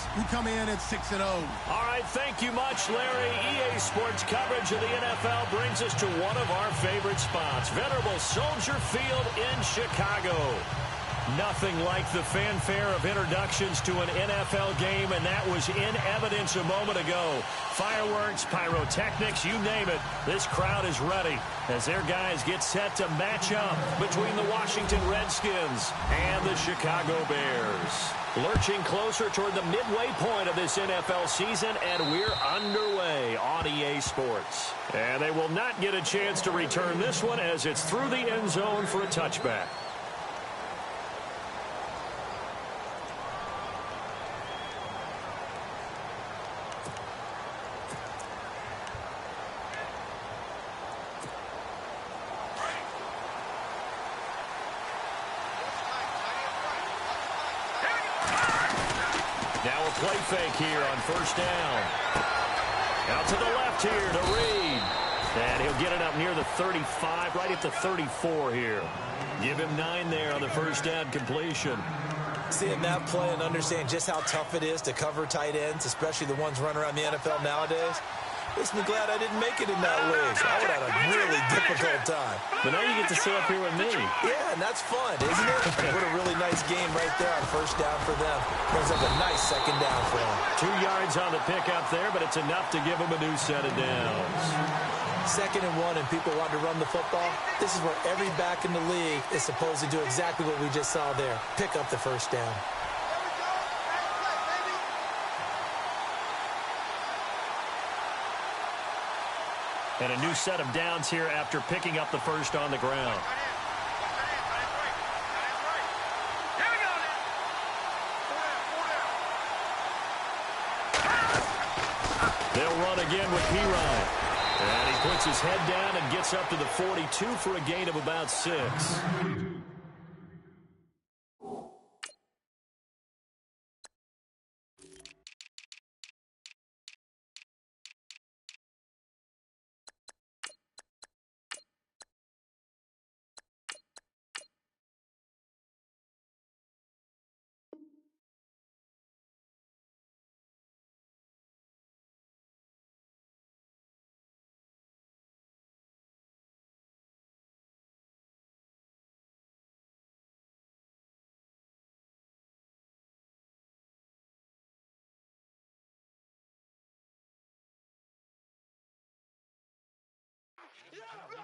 Redskins, who come in at 6-0. All right, thank you much, Larry. EA Sports coverage of the NFL brings us to one of our favorite spots, venerable Soldier Field in Chicago. Nothing like the fanfare of introductions to an NFL game, and that was in evidence a moment ago. Fireworks, pyrotechnics, you name it. This crowd is ready as their guys get set to match up between the Washington Redskins and the Chicago Bears. Lurching closer toward the midway point of this NFL season, and we're underway on EA Sports. And they will not get a chance to return this one as it's through the end zone for a touchback. Now a play fake here on first down. Out to the left here to Reed. And he'll get it up near the 35, right at the 34 here. Give him 9 there on the first down completion. Seeing that play and understand just how tough it is to cover tight ends, especially the ones running around the NFL nowadays. Makes me glad I didn't make it in that league. I would have had a really difficult time. But now you get to sit up here with me. Yeah, and that's fun, isn't it? What a really nice game right there on first down for them. Brings up a nice second down for them. 2 yards on the pickup there, but it's enough to give them a new set of downs. 2nd and 1, and people want to run the football. This is where every back in the league is supposed to do exactly what we just saw there. Pick up the first down. And a new set of downs here after picking up the first on the ground. They'll run again with P-Ryan. And he puts his head down and gets up to the 42 for a gain of about 6.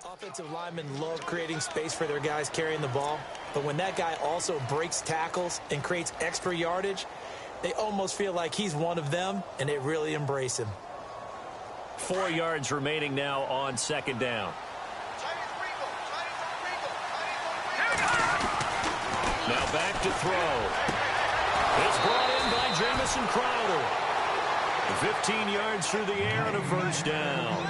Offensive linemen love creating space for their guys carrying the ball, but when that guy also breaks tackles and creates extra yardage, they almost feel like he's one of them, and they really embrace him. 4 yards remaining now on 2nd down. Now back to throw. It's brought in by Jamison Crowder. 15 yards through the air and a first down.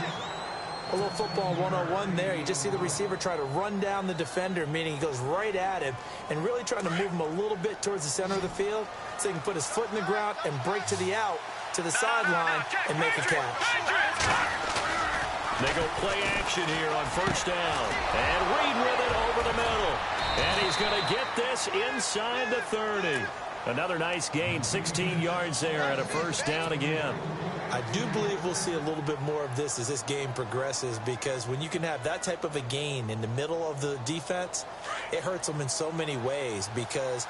A little football 101 there. You just see the receiver try to run down the defender, meaning he goes right at him and really trying to move him a little bit towards the center of the field so he can put his foot in the ground and break to the out, to the sideline, and make a catch. They go play action here on first down. And Reed with it over the middle. And he's going to get this inside the 30. Another nice gain, 16 yards there and a first down again. I do believe we'll see a little bit more of this as this game progresses, because when you can have that type of a gain in the middle of the defense, it hurts them in so many ways, because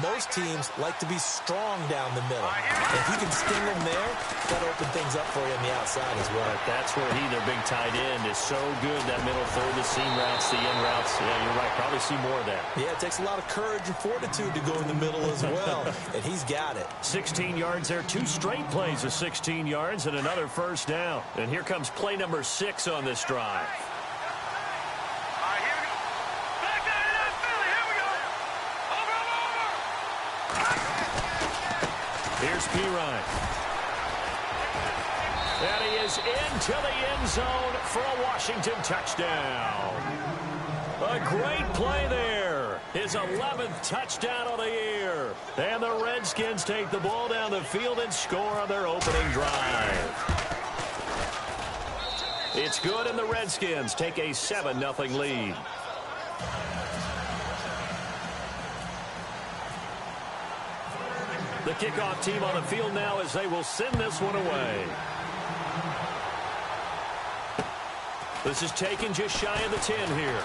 most teams like to be strong down the middle. And if you can sting them there, that'll open things up for you on the outside as well. But that's where their big tight end, is so good, that middle third, the seam routes, the in routes. Yeah, you're right. Probably see more of that. Yeah, it takes a lot of courage and fortitude to go in the middle as well, and he's got it. 16 yards there, 2 straight plays of 16 yards and another first down. And here comes play number 6 on this drive. Here's P-Ryan. And he is into the end zone for a Washington touchdown. A great play there. His 11th touchdown of the year. And the Redskins take the ball down the field and score on their opening drive. It's good, and the Redskins take a 7-0 lead. The kickoff team on the field now as they will send this one away. This is taken just shy of the 10 here.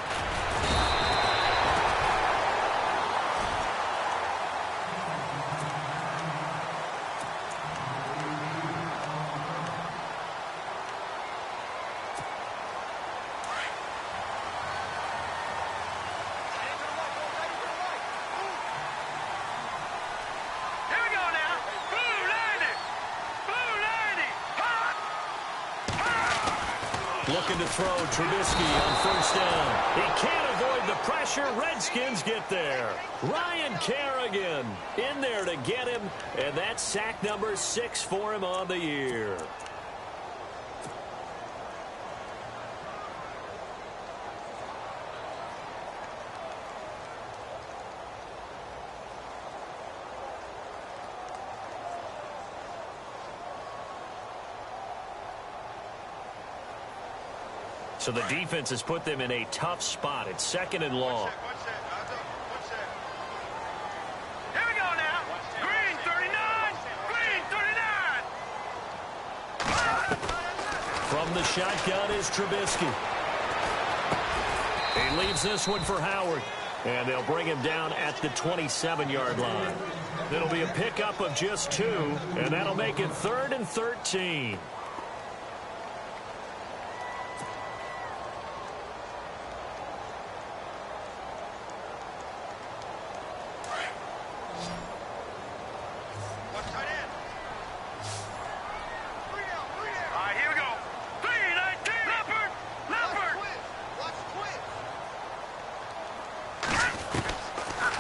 Looking to throw Trubisky on first down. He can't avoid the pressure. Redskins get there. Ryan Kerrigan in there to get him, and that's sack number 6 for him on the year. So the defense has put them in a tough spot. It's 2nd and long. Here we go now. Green 39. Green 39. From the shotgun is Trubisky. He leaves this one for Howard. And they'll bring him down at the 27-yard line. It'll be a pickup of just 2, and that'll make it 3rd and 13.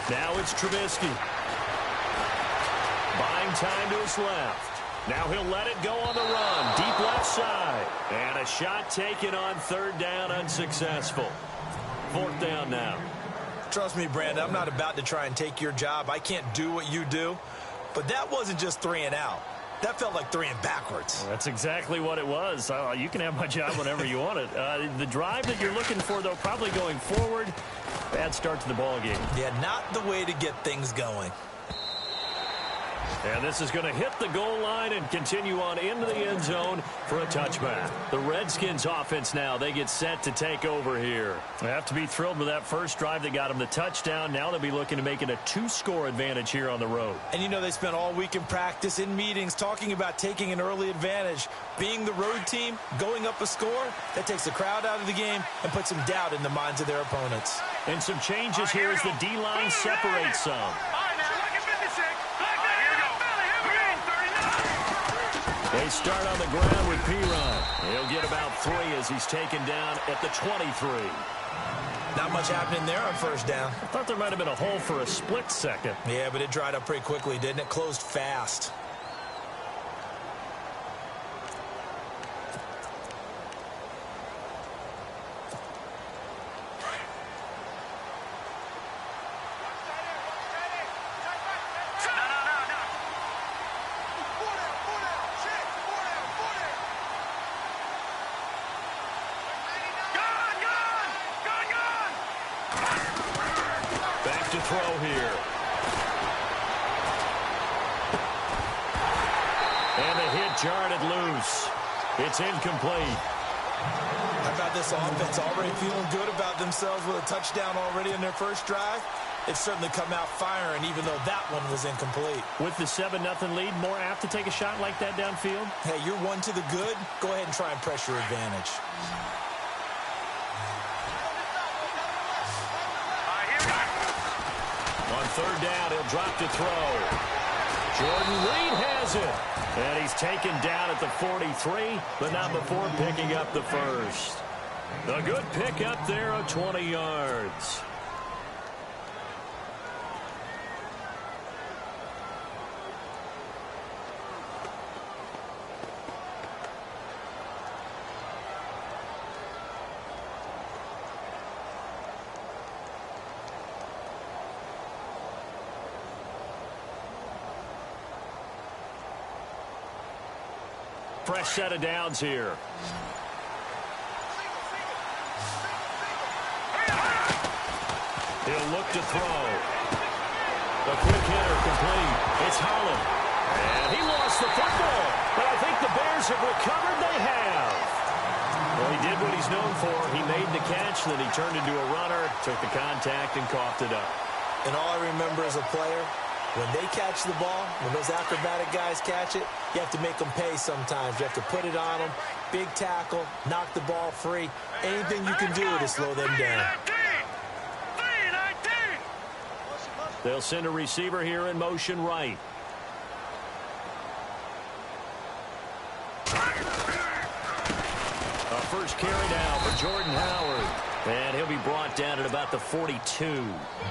Now it's Trubisky. Buying time to his left. Now he'll let it go on the run. Deep left side. And a shot taken on 3rd down, unsuccessful. 4th down now. Trust me, Brandon, I'm not about to try and take your job. I can't do what you do. But that wasn't just 3 and out. That felt like 3 and backwards. Well, that's exactly what it was. You can have my job whenever you want it. The drive that you're looking for, though, probably going forward. Bad start to the ball game. Yeah, not the way to get things going. And this is going to hit the goal line and continue on into the end zone for a touchback. The Redskins offense now, they get set to take over here. They have to be thrilled with that first drive that got them the touchdown. Now they'll be looking to make it a 2-score advantage here on the road. And you know, they spent all week in practice, in meetings, talking about taking an early advantage. Being the road team, going up a score, that takes the crowd out of the game and puts some doubt in the minds of their opponents. And some changes here as the D-line separates some. They start on the ground with Piron. He'll get about 3 as he's taken down at the 23. Not much happening there on first down. I thought there might have been a hole for a split second. Yeah, but it dried up pretty quickly, didn't it? Closed fast. To throw here. And the hit jarred it loose. It's incomplete. How about this offense already feeling good about themselves with a touchdown already in their first drive? They've certainly come out firing, even though that one was incomplete. With the 7-0 lead, more apt to take a shot like that downfield? Hey, you're 1 to the good. Go ahead and try and press your advantage. On 3rd down, he'll drop to throw. Jordan Reed has it. And he's taken down at the 43, but not before picking up the first. A good pickup there of 20 yards. Fresh set of downs here. He'll look to throw. A quick hitter complete. It's Holland. And he lost the football. But I think the Bears have recovered. They have. Well, he did what he's known for. He made the catch, then he turned into a runner, took the contact, and coughed it up. And all I remember as a player, when they catch the ball, when those acrobatic guys catch it, you have to make them pay sometimes. You have to put it on them, big tackle, knock the ball free. Anything you can do to slow them down. They'll send a receiver here in motion right. A first carry now for Jordan Howard. And he'll be brought down at about the 42.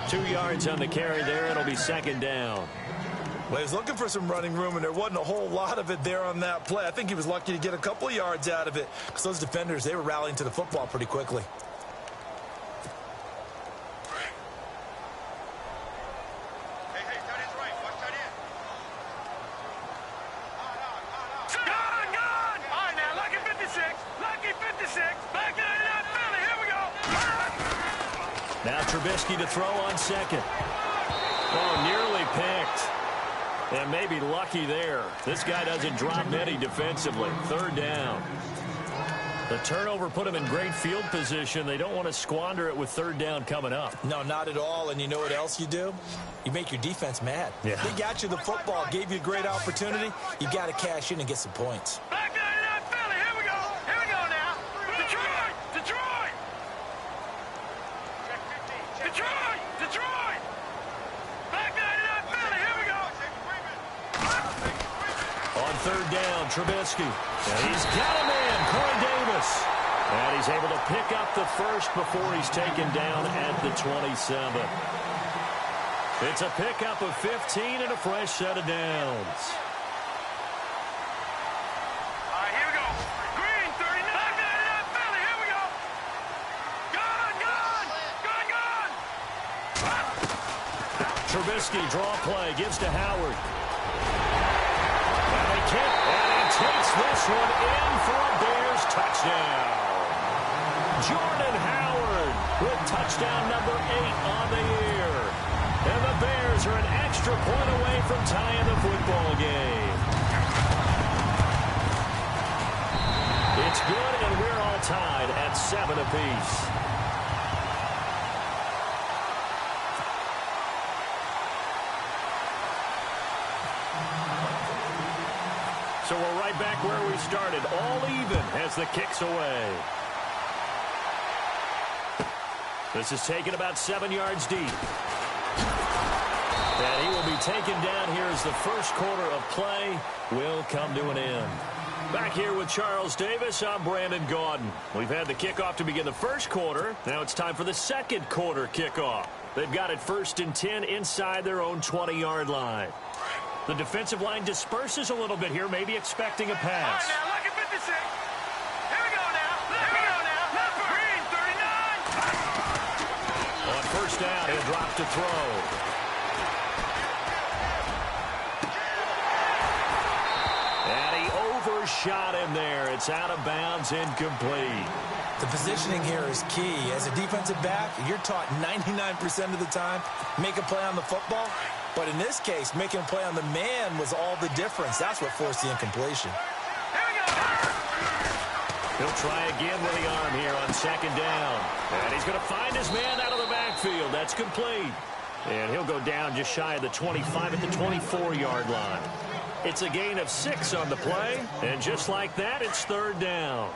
2 yards on the carry there. It'll be second down. Well, he was looking for some running room, and there wasn't a whole lot of it there on that play. I think he was lucky to get a couple of yards out of it because those defenders, they were rallying to the football pretty quickly. Now Trubisky to throw on second. Oh, nearly picked. And maybe lucky there. This guy doesn't drop many defensively. Third down. The turnover put him in great field position. They don't want to squander it with third down coming up. No, not at all. And you know what else you do? You make your defense mad. Yeah. They got you the football, gave you a great opportunity. You got to cash in and get some points. Third down, Trubisky. And he's got a man, Corey Davis. And he's able to pick up the first before he's taken down at the 27. It's a pickup of 15 and a fresh set of downs. All right, here we go. Green, 39. Here we go. Gone. Trubisky, draw play, gives to Howard. And he takes this one in for a Bears touchdown. Jordan Howard with touchdown number 8 on the year. And the Bears are an extra point away from tying the football game. It's good, and we're all tied at 7 apiece. So we're right back where we started, all even as the kick's away. This is taken about 7 yards deep. And he will be taken down here as the first quarter of play will come to an end. Back here with Charles Davis, I'm Brandon Gaudin. We've had the kickoff to begin the first quarter. Now it's time for the second quarter kickoff. They've got it 1st and 10 inside their own 20-yard line. The defensive line disperses a little bit here, maybe expecting a pass. All right, now, look at 56. Here we go now. Here we go now. Left green, 39. On first down, he'll drop to throw. And he overshot him there. It's out of bounds, incomplete. The positioning here is key. As a defensive back, you're taught 99% of the time, make a play on the football. But in this case, making a play on the man was all the difference. That's what forced the incompletion. He'll try again with the arm here on second down. And he's going to find his man out of the backfield. That's complete. And he'll go down just shy of the 25 at the 24-yard line. It's a gain of 6 on the play. And just like that, it's third down.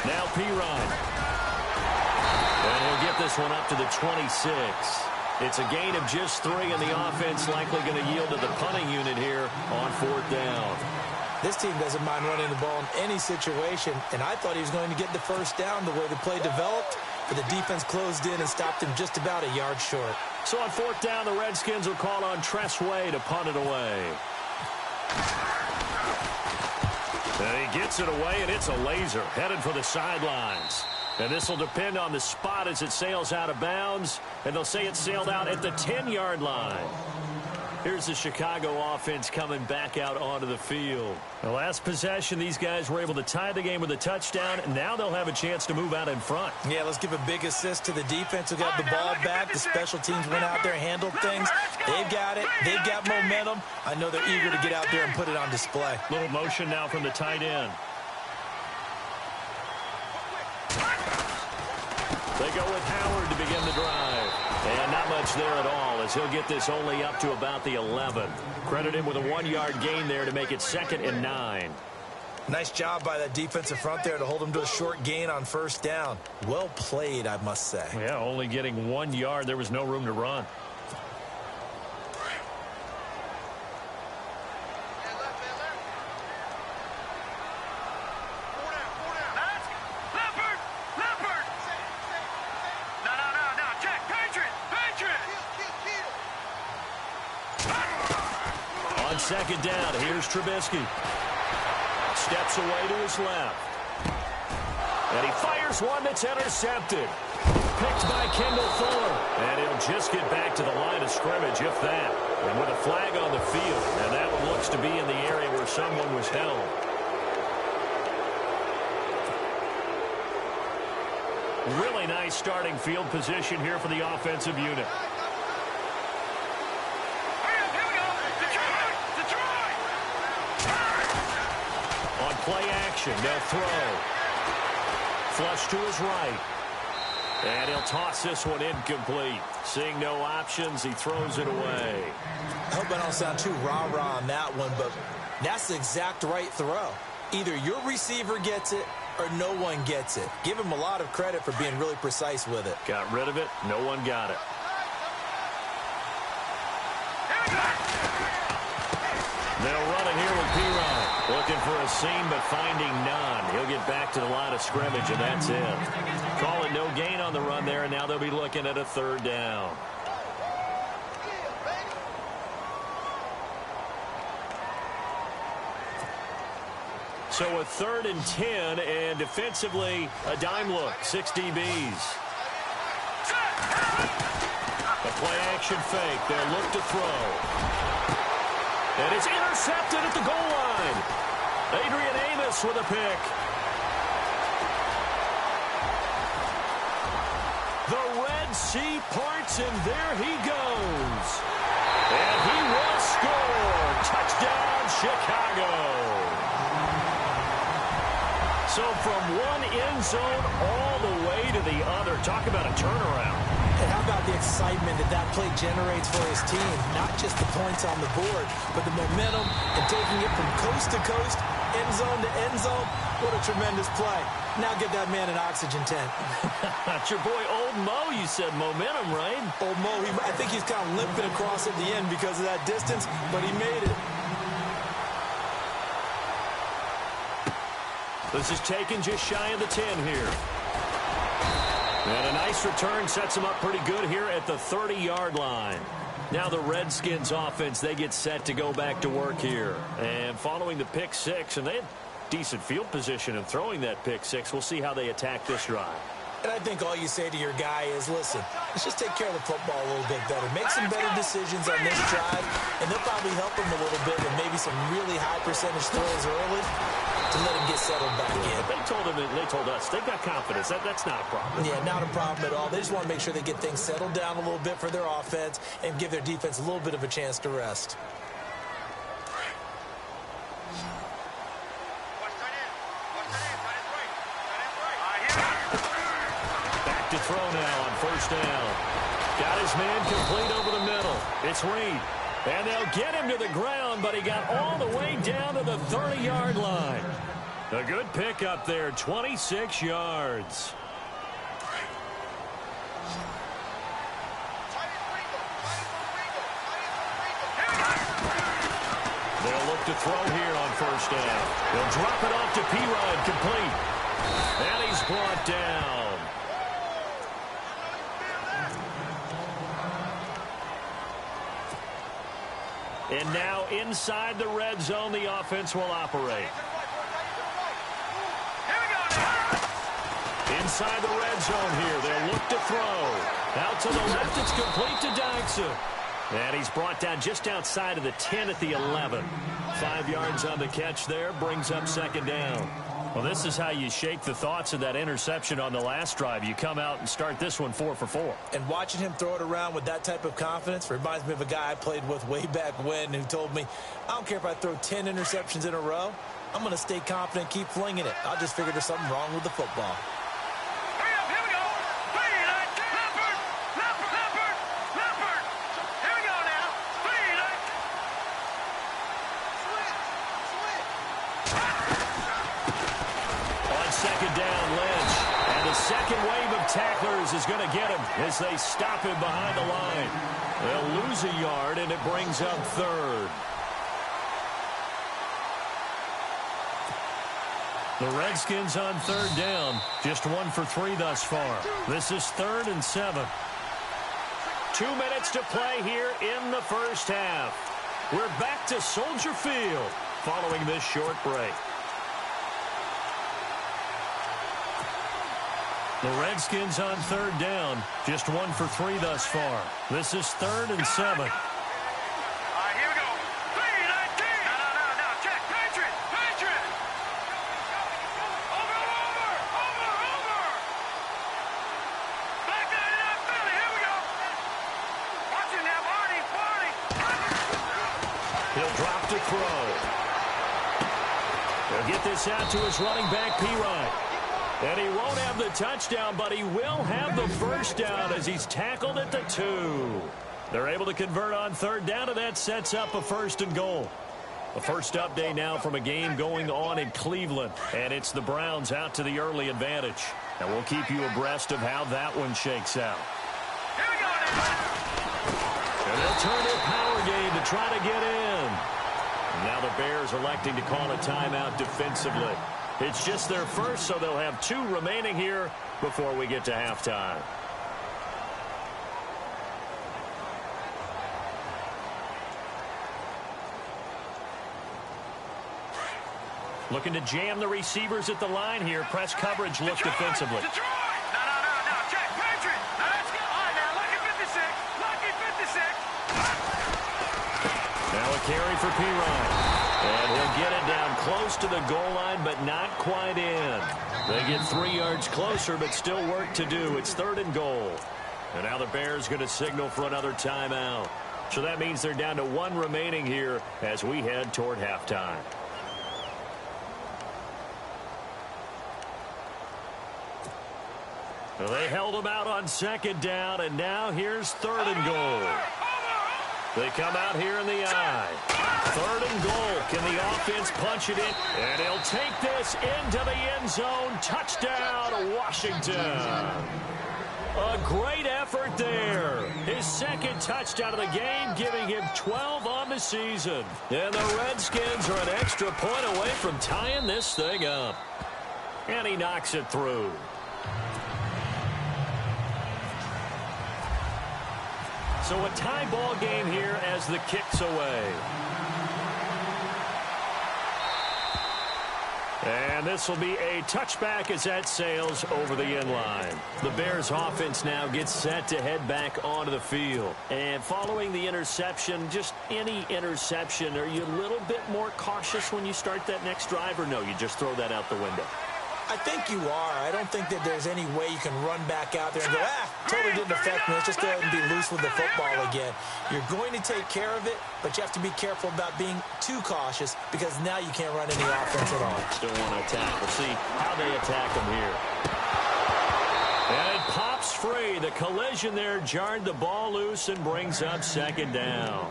Now P-Ryan. And he'll get this one up to the 26. It's a gain of just 3, and the offense likely going to yield to the punting unit here on 4th down. This team doesn't mind running the ball in any situation, and I thought he was going to get the first down the way the play developed, but the defense closed in and stopped him just about a yard short. So on 4th down, the Redskins will call on Tress Way to punt it away. And he gets it away, and it's a laser headed for the sidelines. And this will depend on the spot as it sails out of bounds. And they'll say it sailed out at the 10-yard line. Here's the Chicago offense coming back out onto the field. The last possession, these guys were able to tie the game with a touchdown, and now they'll have a chance to move out in front. Yeah, let's give a big assist to the defense who got the ball back. The special teams went out there and handled things. They've got it. They've got momentum. I know they're eager to get out there and put it on display. Little motion now from the tight end. They go with Howard to begin the drive. And not much there at all, as he'll get this only up to about the 11. Credit him with a 1-yard gain there to make it 2nd and 9. Nice job by that defensive front there to hold him to a short gain on first down. Well played, I must say. Yeah, only getting 1 yard. There was no room to run. On 2nd down, here's Trubisky. Steps away to his left. And he fires one that's intercepted. Picked by Kendall Fuller. And he'll just get back to the line of scrimmage, if that. And with a flag on the field. And that one looks to be in the area where someone was held. Really nice starting field position here for the offensive unit. Play action. They'll throw. Flush to his right. And he'll toss this one incomplete. Seeing no options, he throws it away. I hope I don't sound too rah-rah on that one, but that's the exact right throw. Either your receiver gets it or no one gets it. Give him a lot of credit for being really precise with it. Got rid of it. No one got it. They'll run it here with P-Rod. Looking for a seam, but finding none. He'll get back to the line of scrimmage, and that's it. Call it no gain on the run there, and now they'll be looking at a 3rd down. So a 3rd and 10, and defensively, a dime look. 6 DBs. A play-action fake. They'll look to throw. And it's intercepted at the goal line. Adrian Amos with a pick. The Red Sea parts, and there he goes. And he will score. Touchdown, Chicago. So from one end zone all the way to the other. Talk about a turnaround. And how about the excitement that play generates for his team? Not just the points on the board, but the momentum and taking it from coast to coast, end zone to end zone. What a tremendous play. Now get that man an oxygen tent. It's your boy Old Mo, you said. Momentum, right? Old Mo, I think he's kind of limping across at the end because of that distance, but he made it. This is taken just shy of the 10 here. And a nice return sets them up pretty good here at the 30-yard line. Now the Redskins offense, they get set to go back to work here. And following the pick 6, and they had decent field position in throwing that pick 6. We'll see how they attack this drive. And I think all you say to your guy is, listen, let's just take care of the football a little bit better. Make some better decisions on this drive, and they'll probably help him a little bit with maybe some really high percentage throws early to let him get settled back in. They told us they've got confidence. That's not a problem. Yeah, not a problem at all. They just want to make sure they get things settled down a little bit for their offense and give their defense a little bit of a chance to rest. Back to throw now on first down. Got his man complete over the middle. It's Reed. And they'll get him to the ground, but he got all the way down to the 30-yard line. A good pick up there, 26 yards. They'll look to throw here on first down. They'll drop it off to P-Rod, complete. And he's brought down. And now inside the red zone, the offense will operate. Inside the red zone here, they'll look to throw. Out to the left, it's complete to Dyson. And he's brought down just outside of the 10 at the 11. 5 yards on the catch there, brings up second down. Well, this is how you shake the thoughts of that interception on the last drive. You come out and start this one 4 for 4. And watching him throw it around with that type of confidence reminds me of a guy I played with way back when who told me, I don't care if I throw 10 interceptions in a row, I'm going to stay confident and keep flinging it. I just figured there's something wrong with the football. Second wave of tacklers is going to get him as they stop him behind the line. They'll lose a yard, and it brings up third. The Redskins on third down, just 1 for 3 thus far. This is 3rd and 7. 2 minutes to play here in the first half. We're back to Soldier Field following this short break. The Redskins on third down, just 1 for 3 thus far. This is 3rd and 7. All right, here we go. 3-19. No. Check. Patriot. Over. Back down in that Philly. Here we go. Watch it now, Barney. He'll drop to throw. He'll get this out to his running back, P-Ryan. And he won't have the touchdown, but he will have the first down as he's tackled at the 2. They're able to convert on third down, and that sets up a 1st and goal. The first update now from a game going on in Cleveland, and it's the Browns out to the early advantage. And we'll keep you abreast of how that one shakes out. Here we go now. And they'll turn their power game to try to get in. And now the Bears electing to call a timeout defensively. It's just their first, so they'll have 2 remaining here before we get to halftime. Looking to jam the receivers at the line here. Press coverage look defensively. Detroit. No. Check. Patriot. Now let's go. All right, now, lucky 56. Now a carry for P-Ryan. And he'll get it down close to the goal line, but not quite in. They get 3 yards closer, but still work to do. It's 3rd and goal. And now the Bears going to signal for another timeout. So that means they're down to 1 remaining here as we head toward halftime. Well, they held them out on 2nd down, and now here's 3rd and goal. They come out here in the eye. 3rd and goal. Can the offense punch it in? And he'll take this into the end zone. Touchdown, Washington. A great effort there. His 2nd touchdown of the game, giving him 12 on the season. And the Redskins are an extra point away from tying this thing up. And he knocks it through. So a tie ball game here as the kick's away. And this will be a touchback as that sails over the end line. The Bears offense now gets set to head back onto the field. And following the interception, just any interception, are you a little bit more cautious when you start that next drive, or no, you just throw that out the window? I think you are. I don't think that there's any way you can run back out there and go, totally didn't affect me. Let's just go ahead and be loose with the football again. You're going to take care of it, but you have to be careful about being too cautious because now you can't run any offense at all. Still want to attack. We'll see how they attack them here. And it pops free. The collision there jarred the ball loose and brings up 2nd down.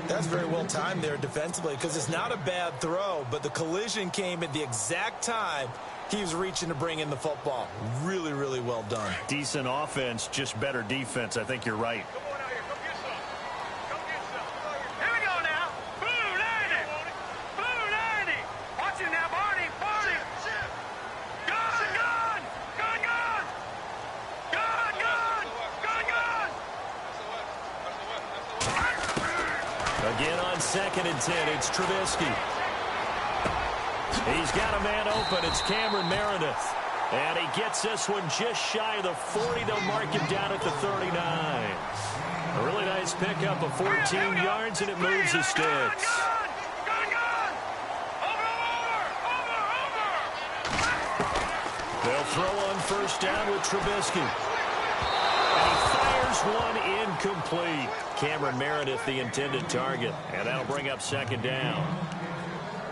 That's very well timed there defensively because it's not a bad throw, but the collision came at the exact time he was reaching to bring in the football. Really, really well done. Decent offense, just better defense. I think you're right. Come on out here. Come get some. Here we go now. Blue 90. Watch it now, Barney. Gun. Again on 2nd and 10, it's Trubisky. He's got a man open. It's Cameron Meredith. And he gets this one just shy of the 40. They'll mark him down at the 39. A really nice pickup of 14 yards, and it moves the sticks. They'll throw on first down with Trubisky. And he fires one incomplete. Cameron Meredith, the intended target. And that'll bring up second down.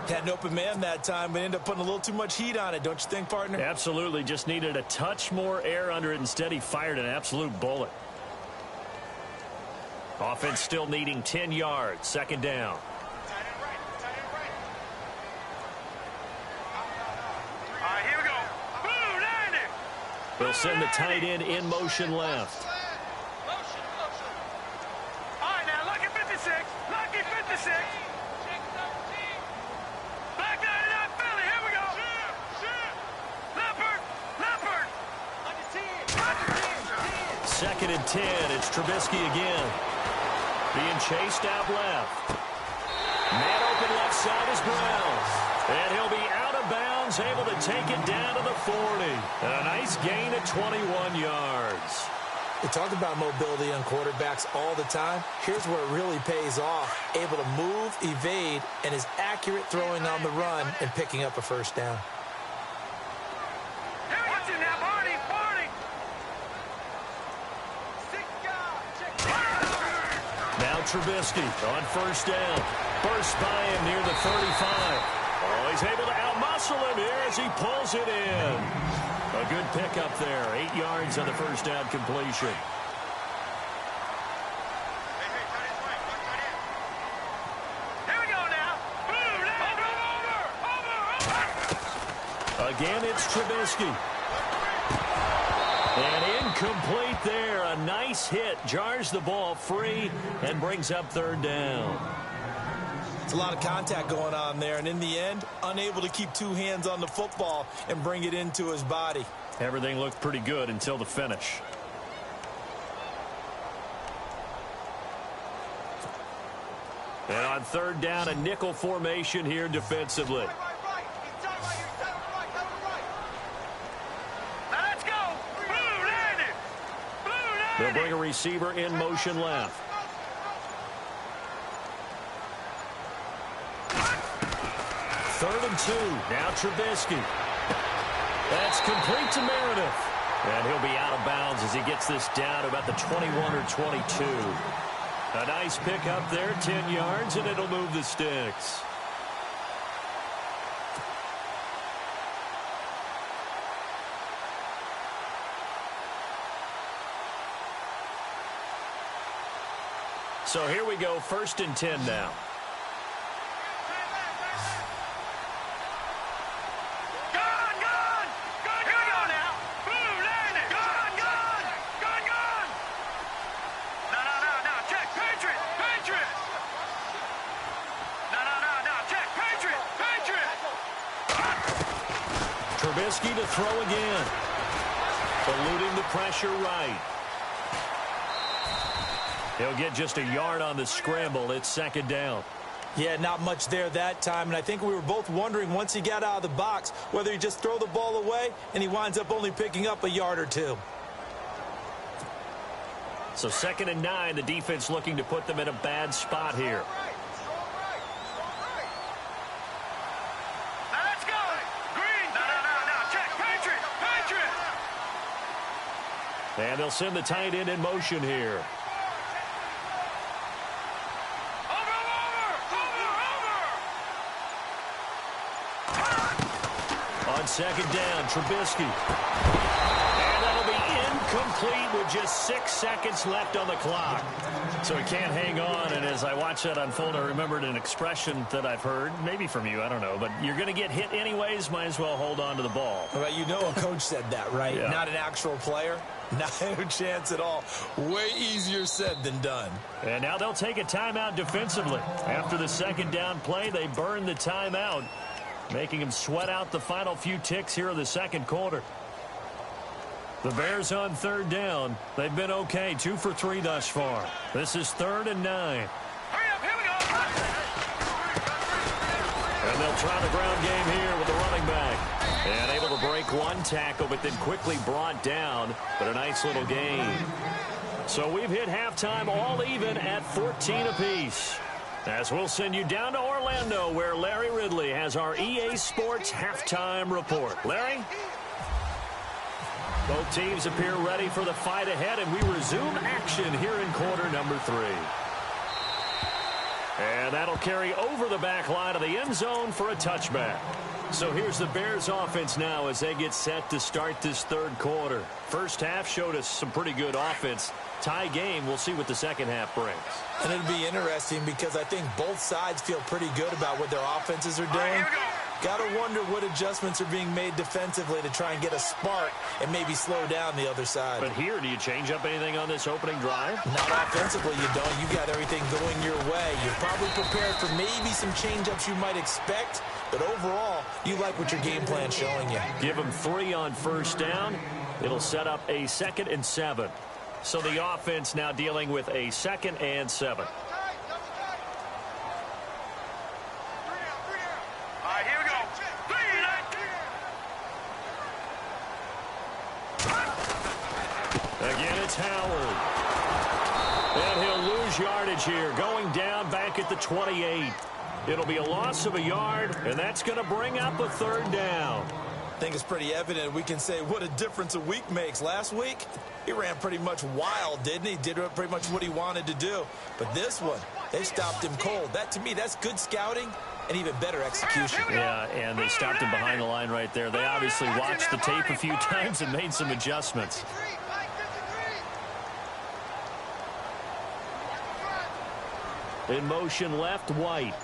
Had an open man that time, but ended up putting a little too much heat on it, don't you think, partner? Absolutely. Just needed a touch more air under it. Instead, he fired an absolute bullet. Offense still needing 10 yards. Second down. They'll send the tight end in motion left. All right, now, lucky 56. Lucky 56. Black 99 Philly. Here we go. Leopard. Leopard. Second and 10. It's Trubisky again. Being chased out left. Man open left side is Browns. And he'll be out of bounds, able to take it down to the 40. And a nice gain of 21 yards. We talk about mobility on quarterbacks all the time. Here's where it really pays off. Able to move, evade, and is accurate throwing on the run and picking up a first down. Watch it now, Barney. Barney. Now Trubisky on first down. Burst by him near the 35. Oh, he's able to outmuscle him here as he pulls it in. A good pickup there. 8 yards on the first down completion. Here we go now. Boom. Over. Again, it's Trubisky. And incomplete there. A nice hit. Jars the ball free and brings up third down. It's a lot of contact going on there, and in the end, unable to keep two hands on the football and bring it into his body. Everything looked pretty good until the finish. And on third down, a nickel formation here defensively. Let's go. Blue landed. They'll bring a receiver in motion left. Third and 2. Now Trubisky. That's complete to Meredith. And he'll be out of bounds as he gets this down to about the 21 or 22. A nice pickup there, 10 yards, and it'll move the sticks. So here we go, first and 10 now. Trubisky to throw again. Eluding the pressure right. He'll get just a yard on the scramble. It's second down. Yeah, not much there that time, and I think we were both wondering once he got out of the box whether he just throw the ball away, and he winds up only picking up a yard or two. So second and 9, the defense looking to put them in a bad spot here. And they'll send the tight end in motion here. On second down, Trubisky. And that'll be incomplete with just 6 seconds left on the clock. So he can't hang on, and as I watch that unfold, I remembered an expression that I've heard, maybe from you, I don't know, but you're going to get hit anyways, might as well hold on to the ball. Well, you know a coach said that, right? Yeah. Not an actual player. Not a chance at all. Way easier said than done. And now they'll take a timeout defensively. After the second down play, they burn the timeout, making them sweat out the final few ticks here in the second quarter. The Bears on third down. They've been okay, 2 for 3 thus far. This is 3rd and 9. Hurry up, here we go. And they'll try the ground game here with the running back. And able to break one tackle, but then quickly brought down. But a nice little gain. So we've hit halftime all even at 14 apiece. As we'll send you down to Orlando, where Larry Ridley has our EA Sports halftime report. Larry? Both teams appear ready for the fight ahead, and we resume action here in quarter number 3. And that'll carry over the back line of the end zone for a touchback. So here's the Bears offense now as they get set to start this third quarter. First half showed us some pretty good offense. Tie game, we'll see what the second half brings. And it'll be interesting because I think both sides feel pretty good about what their offenses are doing. Got to wonder what adjustments are being made defensively to try and get a spark and maybe slow down the other side. But here, do you change up anything on this opening drive? Not offensively, you don't. You got everything going your way. You're probably prepared for maybe some change-ups you might expect, but overall, you like what your game plan's showing you. Give them 3 on first down. It'll set up a 2nd and 7. So the offense now dealing with a 2nd and 7. Here we go. Again, it's Howard. And he'll lose yardage here, going down back at the 28. It'll be a loss of a yard, and that's going to bring up a 3rd down. I think it's pretty evident. We can say what a difference a week makes. Last week, he ran pretty much wild, didn't he? Did pretty much what he wanted to do. But this one, they stopped him cold. That, to me, that's good scouting and even better execution. Yeah, and they stopped him behind the line right there. They obviously watched the tape a few times and made some adjustments. In motion left, White.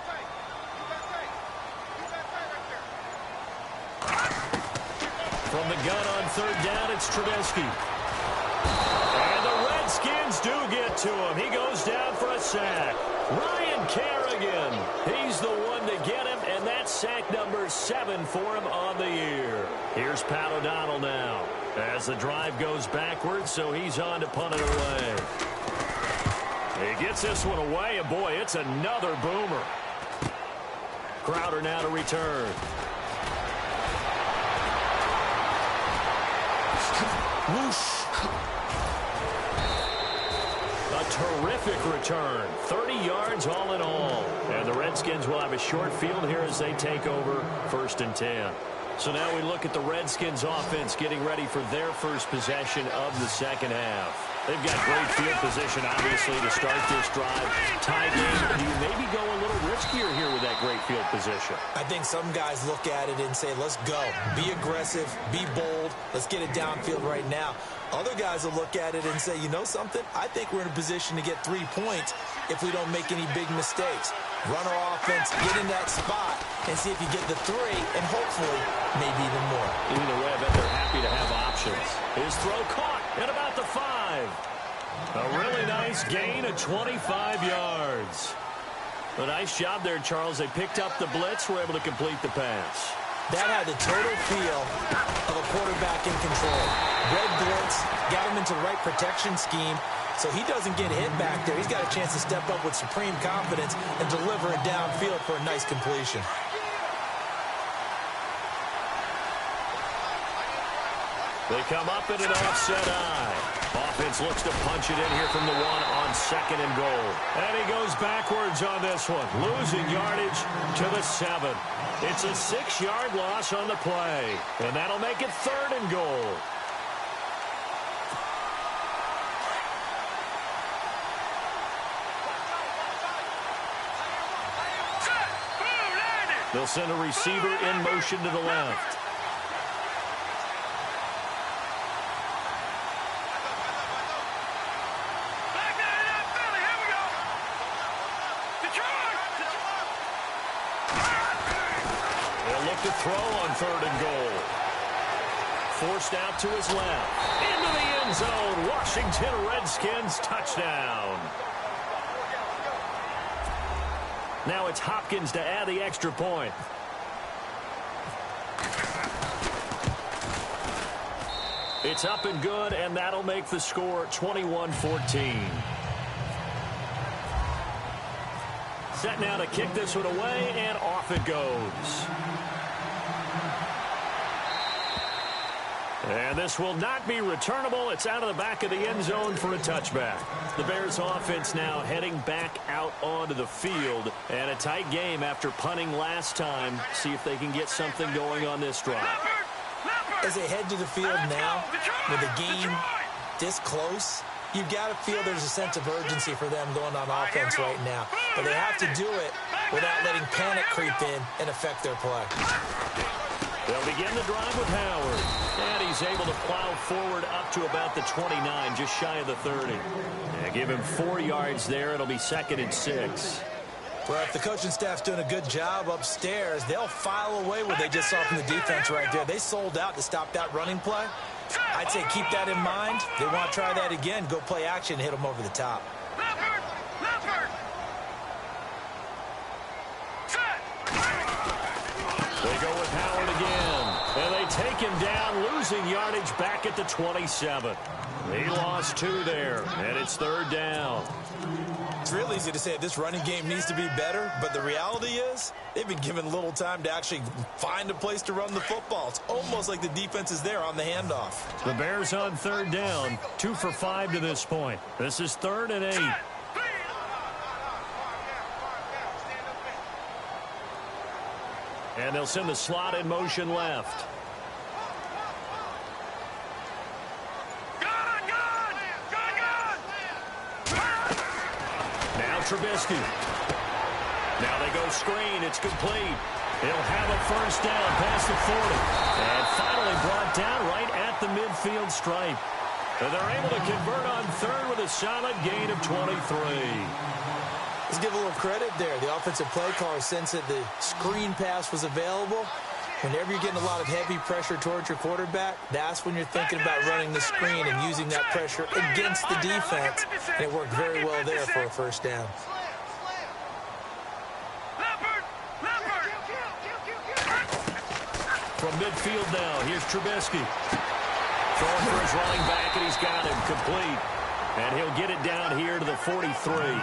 From the gun on 3rd down, it's Trubisky. And the Redskins do get to him. He goes down for a sack. Ryan Kerrigan, he's the one to get him, and that's sack number 7 for him on the year. Here's Pat O'Donnell now as the drive goes backwards, so he's on to punt it away. He gets this one away, and boy, it's another boomer. Crowder now to return. Whoosh. A terrific return. 30 yards all in all. And the Redskins will have a short field here as they take over 1st and 10. So now we look at the Redskins offense getting ready for their first possession of the second half. They've got great field position, obviously, to start this drive. Tie game. Do you maybe go a little riskier here with that great field position? I think some guys look at it and say, let's go. Be aggressive. Be bold. Let's get it downfield right now. Other guys will look at it and say, you know something? I think we're in a position to get 3 points if we don't make any big mistakes. Run our offense, get in that spot, and see if you get the 3, and hopefully, maybe even more. Either way, I bet they're happy to have options. His throw caught at about the 5. A really nice gain of 25 yards. A nice job there, Charles. They picked up the blitz, were able to complete the pass. That had the total feel of a quarterback in control. Red blitz, got him into the right protection scheme, so he doesn't get hit back there. He's got a chance to step up with supreme confidence and deliver it downfield for a nice completion. They come up in an offset eye. Offense looks to punch it in here from the 1 on 2nd and goal. And he goes backwards on this one, losing yardage to the 7. It's a 6-yard loss on the play, and that'll make it 3rd and goal. They'll send a receiver in motion to the left. To throw on 3rd and goal. Forced out to his left. Into the end zone. Washington Redskins touchdown. Now it's Hopkins to add the extra point. It's up and good, and that'll make the score 21-14. Set now to kick this one away, and off it goes. And this will not be returnable. It's out of the back of the end zone for a touchback. The Bears offense now heading back out onto the field. And a tight game after punting last time. See if they can get something going on this drive. As they head to the field now, with the game this close, you've got to feel there's a sense of urgency for them going on offense right now. But they have to do it without letting panic creep in and affect their play. They'll begin the drive with Howard. And he's able to plow forward up to about the 29, just shy of the 30. And give him 4 yards there. It'll be 2nd and 6. Well, if the coaching staff's doing a good job upstairs, they'll file away what they just saw from the defense right there. They sold out to stop that running play. I'd say keep that in mind. They want to try that again. Go play action, hit them over the top. They go with Howard again. And they take him down, losing yardage back at the 27. He lost 2 there, and it's 3rd down. It's real easy to say this running game needs to be better, but the reality is they've been given little time to actually find a place to run the football. It's almost like the defense is there on the handoff. The Bears on 3rd down, 2 for 5 to this point. This is 3rd and 8. And they'll send the slot in motion left. Now Trubisky. Now they go screen. It's complete. He'll have a 1st down past the 40. And finally brought down right at the midfield stripe. And they're able to convert on 3rd with a solid gain of 23. Let's give a little credit there. The offensive play caller sensed that the screen pass was available. Whenever you're getting a lot of heavy pressure towards your quarterback, that's when you're thinking about running the screen and using that pressure against the defense. And it worked very well there for a 1st down. From midfield now, here's Trubisky. Throwing for his running back, and he's got him complete. And he'll get it down here to the 43.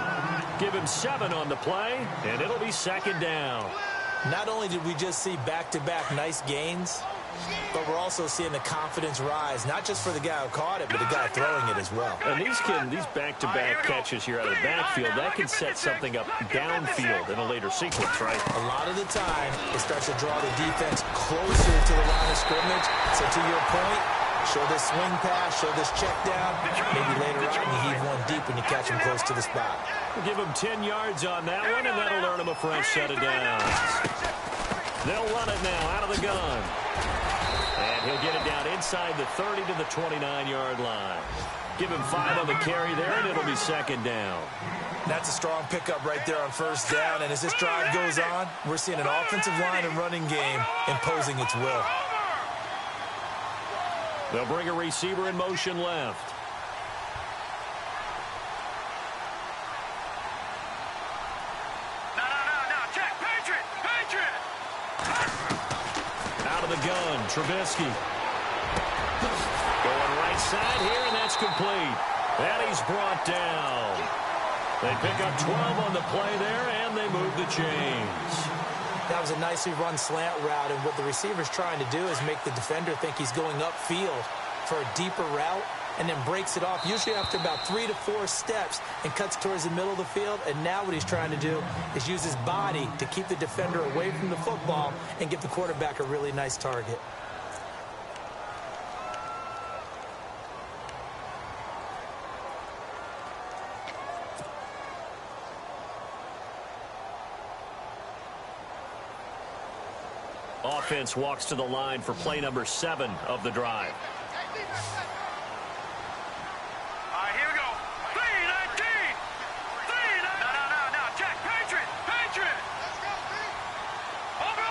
Give him 7 on the play, and it'll be 2nd down. Not only did we just see back-to-back nice gains, but we're also seeing the confidence rise, not just for the guy who caught it, but the guy throwing it as well. And these back-to-back catches here out of the backfield, that can set something up downfield in a later sequence, right? A lot of the time, it starts to draw the defense closer to the line of scrimmage. So to your point, show this swing pass, show this check down. Maybe later on you heave one deep when you catch him close to the spot. We'll give him 10 yards on that one, and that'll earn him a fresh set of downs. They'll run it now out of the gun. And he'll get it down inside the 30 to the 29-yard line. Give him 5 on the carry there, and it'll be 2nd down. That's a strong pickup right there on 1st down. And as this drive goes on, we're seeing an offensive line and running game imposing its will. They'll bring a receiver in motion left. No, check, Patriot! Out of the gun, Trubisky. Going right side here, and that's complete. And he's brought down. They pick up 12 on the play there, and they move the chains. That was a nicely run slant route, and what the receiver's trying to do is make the defender think he's going upfield for a deeper route, and then breaks it off, usually after about 3 to 4 steps, and cuts towards the middle of the field. And now what he's trying to do is use his body to keep the defender away from the football and give the quarterback a really nice target. Offense walks to the line for play number 7 of the drive. All right, here we go. 3-19. No, check, Patriot. Over.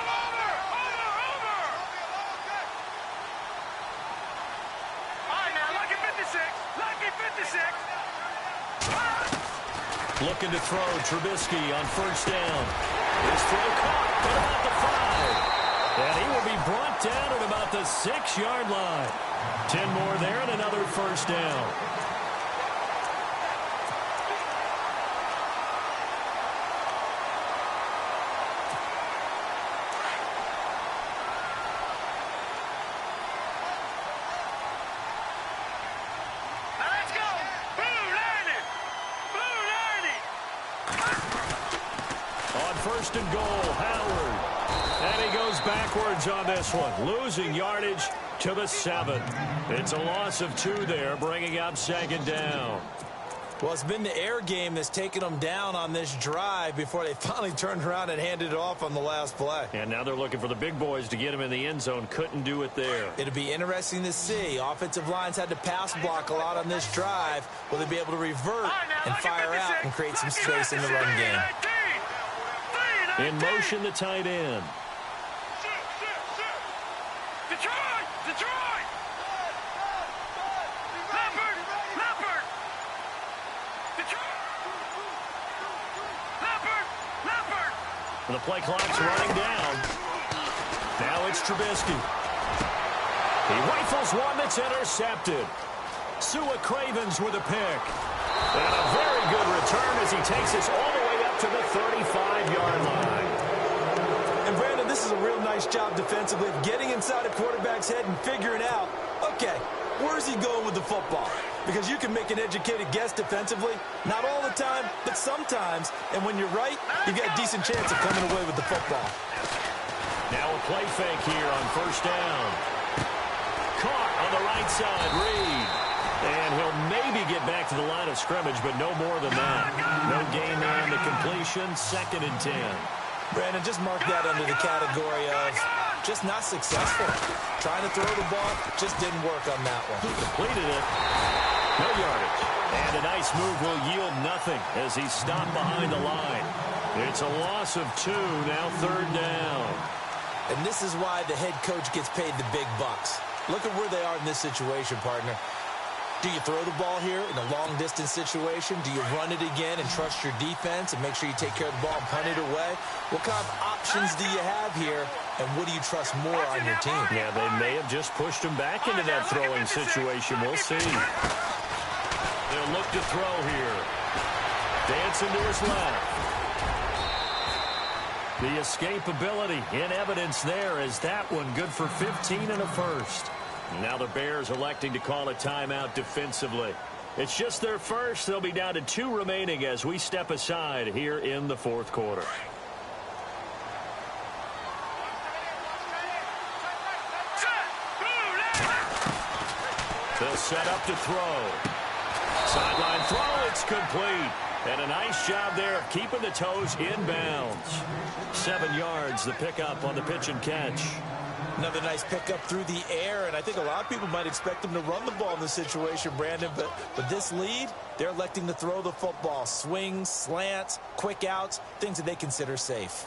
All right, now, lucky 56. Looking to throw, Trubisky on 1st down. His throw caught, but about the 5. And he will be brought down at about the 6-yard line. 10 more there and another 1st down. first and goal. Howard. And he goes backwards on this one, losing yardage to the 7. It's a loss of 2 there, bringing up second down. Well, it's been the air game that's taken them down on this drive before they finally turned around and handed it off on the last play. And now they're looking for the big boys to get him in the end zone. Couldn't do it there. It'll be interesting to see. Offensive lines had to pass block a lot on this drive. Will they be able to revert and fire out and create some space in the run game? In motion, the tight end. Detroit! Detroit! Leopard! Leopard! Detroit! Leopard! Leopard! And the play clock's running down. Now it's Trubisky. He rifles one that's intercepted. Sua Cravens with a pick. And a very good return as he takes us all the way up to the 35-yard line. And Brandon, this is a real nice job defensively of getting inside a quarterback's head and figuring out, okay, where's he going with the football? Because you can make an educated guess defensively, not all the time, but sometimes. And when you're right, you've got a decent chance of coming away with the football. Now a play fake here on first down. Caught on the right side, Reed. And he'll maybe get back to the line of scrimmage, but no more than that. No gain there on the completion, 2nd and 10. Brandon, just mark that under the category of just not successful. Trying to throw the ball, just didn't work on that one. He completed it. No yardage. And a nice move will yield nothing as he's stopped behind the line. It's a loss of 2, now 3rd down. And this is why the head coach gets paid the big bucks. Look at where they are in this situation, partner. Do you throw the ball here in a long-distance situation? Do you run it again and trust your defense and make sure you take care of the ball and punt it away? What kind of options do you have here, and what do you trust more on your team? Yeah, they may have just pushed him back into that throwing situation. We'll see. They'll look to throw here. Dancing to his left. The escapability in evidence there as that one good for 15 and a first. Now the Bears electing to call a timeout defensively. It's just their first. They'll be down to 2 remaining as we step aside here in the 4th quarter. They'll set up to throw. Sideline throw, it's complete. And a nice job there of keeping the toes in bounds. 7 yards, the pickup on the pitch and catch. Another nice pickup through the air, and I think a lot of people might expect them to run the ball in this situation, Brandon, but with this lead, they're electing to throw the football. Swings, slants, quick outs, things that they consider safe.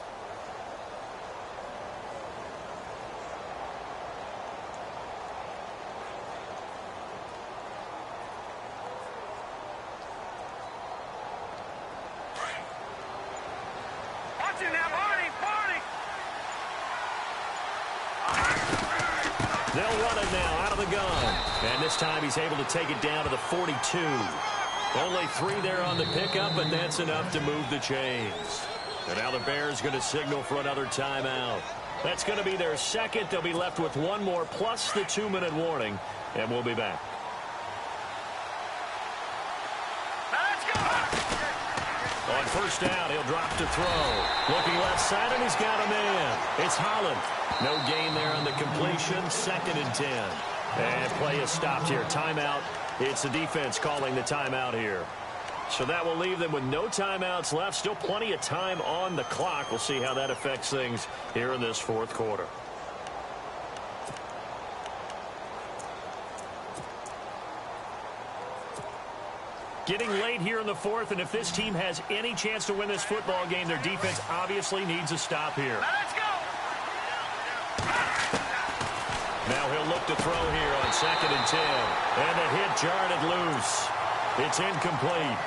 They'll run it now out of the gun. And this time he's able to take it down to the 42. Only 3 there on the pickup, but that's enough to move the chains. And now the Bears going to signal for another timeout. That's going to be their second. They'll be left with 1 more plus the 2-minute warning. And we'll be back. On first down, he'll drop to throw. Looking left side, and he's got a man. It's Holland. No gain there on the completion. 2nd and 10. And play is stopped here. Timeout. It's the defense calling the timeout here. So that will leave them with no timeouts left. Still plenty of time on the clock. We'll see how that affects things here in this 4th quarter. Getting late here in the 4th, and if this team has any chance to win this football game, their defense obviously needs a stop here. Let's go! Now he'll look to throw here on 2nd and 10. And the hit jarred it loose. It's incomplete.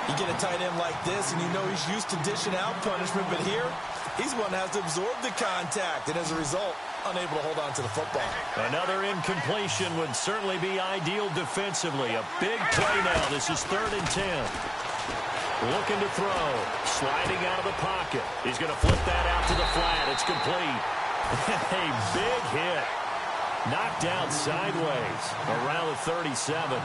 You get a tight end like this, and you know he's used to dishing out punishment, but here, he's one that has to absorb the contact, and as a result, unable to hold on to the football. Another incompletion would certainly be ideal defensively. A big play now. This is 3rd and 10. Looking to throw. Sliding out of the pocket. He's going to flip that out to the flat. It's complete. A big hit. Knocked down sideways around the 37.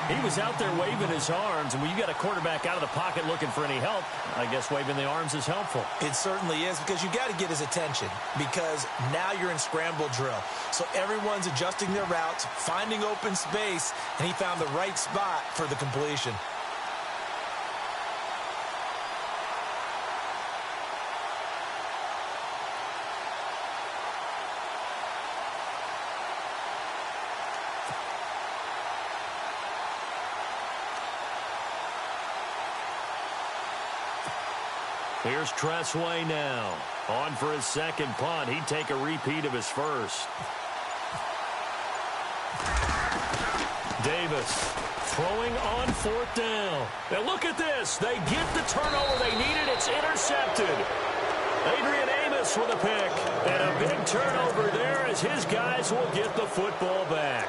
He was out there waving his arms, and when you got a quarterback out of the pocket looking for any help, I guess waving the arms is helpful. It certainly is, because you got to get his attention, because now you're in scramble drill. So everyone's adjusting their routes, finding open space, and he found the right spot for the completion. Here's Tressway now. On for his second punt. He'd take a repeat of his first. Davis throwing on fourth down. Now look at this. They get the turnover they needed. It's intercepted. Adrian Amos with a pick. And a big turnover there as his guys will get the football back.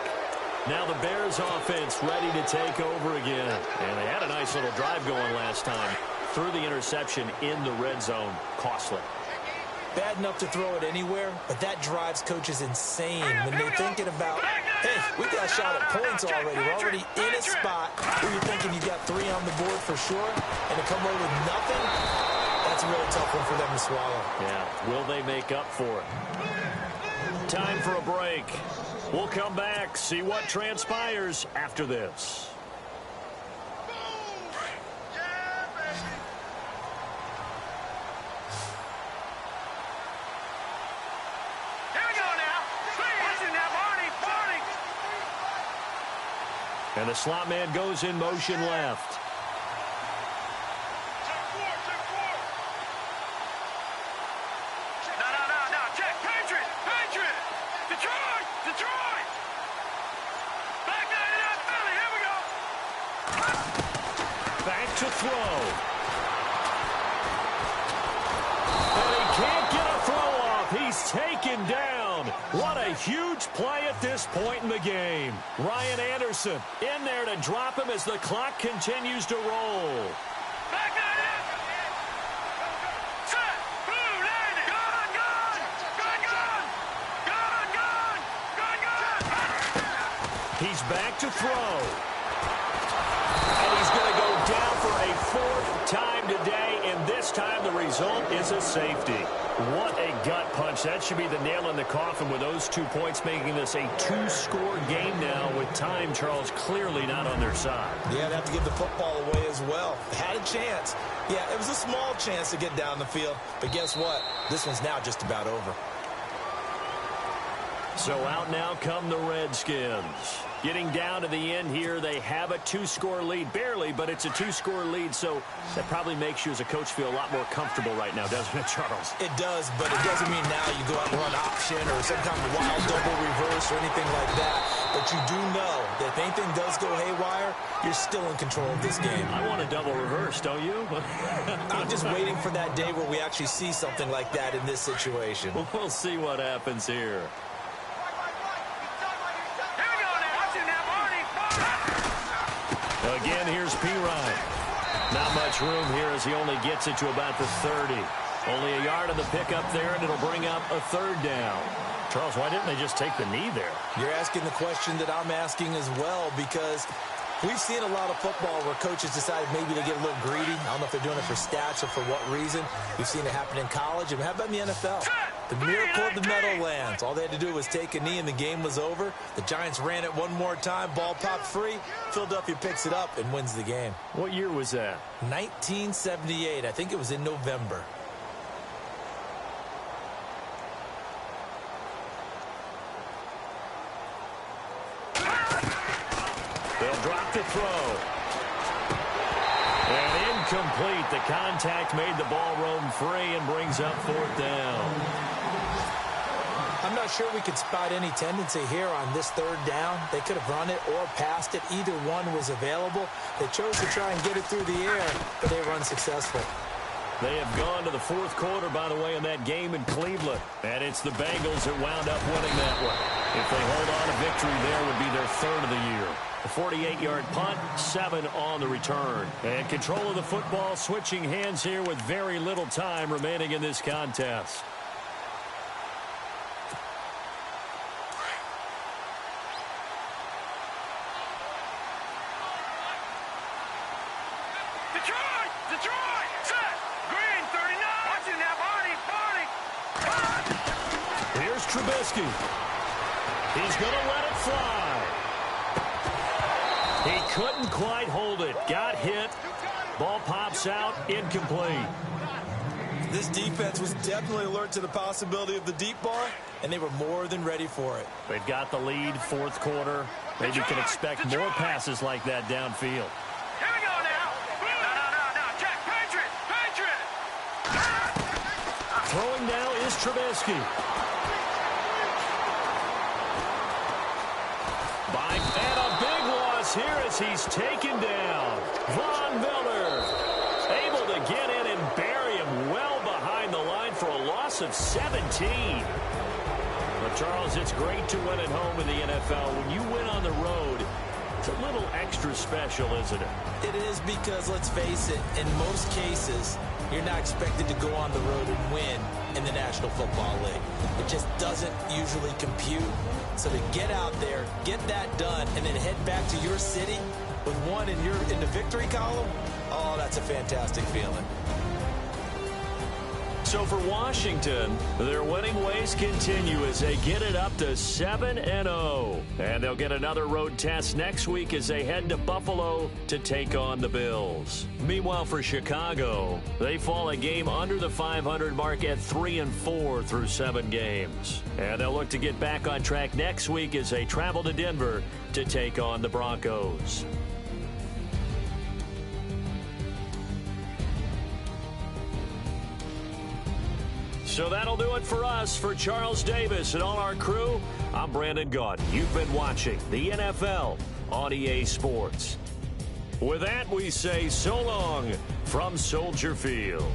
Now the Bears offense ready to take over again. And they had a nice little drive going last time. Threw the interception in the red zone. Costly. Bad enough to throw it anywhere, but that drives coaches insane when they're thinking about, hey, we got a shot at points already. We're already in a spot where you're thinking you got 3 on the board for sure, and to come away with nothing, that's a really tough one for them to swallow. Yeah, will they make up for it? Time for a break. We'll come back, see what transpires after this. And the slot man goes in motion left. No. Check. Patriot. Detroit. Back 99 Philly. Here we go. Back to throw. And he can't get a throw off. He's taken down. What a huge play at this point in the game. Ryan Anderson in there to drop him as the clock continues to roll. Back that in. Set. Blue landing. Gone. He's back to throw. And he's going to go down for a 4th time today, and this time the result is a safety. What a gut punch. That should be the nail in the coffin with those 2 points, making this a 2-score game now with time, Charles, clearly not on their side. Yeah, they have to give the football away as well. They had a chance. Yeah, it was a small chance to get down the field, but guess what? This one's now just about over. So out now come the Redskins. Getting down to the end here, they have a 2-score lead. Barely, but it's a 2-score lead, so that probably makes you as a coach feel a lot more comfortable right now, doesn't it, Charles? It does, but it doesn't mean now you go out and run option or some kind of wild double reverse or anything like that. But you do know that if anything does go haywire, you're still in control of this game. I want a double reverse, don't you? I'm just waiting for that day where we actually see something like that in this situation. We'll see what happens here. Again, here's P-Ryan. Not much room here as he only gets it to about the 30. Only a yard of the pickup there, and it'll bring up a 3rd down. Charles, why didn't they just take the knee there? You're asking the question that I'm asking as well, because we've seen a lot of football where coaches decided maybe to get a little greedy. I don't know if they're doing it for stats or for what reason. We've seen it happen in college, and how about in the NFL? The miracle of the Meadowlands. All they had to do was take a knee, and the game was over. The Giants ran it one more time. Ball popped free. Philadelphia picks it up and wins the game. What year was that? 1978. I think it was in November. They'll drop the throw. And incomplete. The contact made the ball roam free and brings up 4th down. I'm not sure we could spot any tendency here on this 3rd down. They could have run it or passed it. Either one was available. They chose to try and get it through the air, but they were unsuccessful. They have gone to the 4th quarter, by the way, in that game in Cleveland. And it's the Bengals that wound up winning that one. If they hold on to victory, there would be their 3rd of the year. A 48-yard punt, 7 on the return. And control of the football switching hands here with very little time remaining in this contest. Detroit! Detroit! Set! Green, 39! Watching that body! Here's Trubisky. He's going to let it fly. He couldn't quite hold it. Got hit. Ball pops out. Incomplete. This defense was definitely alert to the possibility of the deep ball, and they were more than ready for it. They've got the lead, fourth quarter. Maybe you can expect more passes like that downfield. Here we go now! No, check! Patriot! Throwing now is Trubisky. And a big loss here as he's taken down. Von Miller able to get in and bury him well behind the line for a loss of 17. But, Charles, it's great to win at home in the NFL. When you win on the road, it's a little extra special, isn't it? It is because, let's face it, in most cases, you're not expected to go on the road and win in the National Football League. It just doesn't usually compute. So to get out there, get that done, and then head back to your city with one in the victory column, oh, that's a fantastic feeling. So for Washington, their winning ways continue as they get it up to 7-0. And they'll get another road test next week as they head to Buffalo to take on the Bills. Meanwhile, for Chicago, they fall a game under the 500 mark at 3-4 through 7 games. And they'll look to get back on track next week as they travel to Denver to take on the Broncos. So that'll do it for us. For Charles Davis and all our crew, I'm Brandon Gaudin. You've been watching the NFL on EA Sports. With that, we say so long from Soldier Field.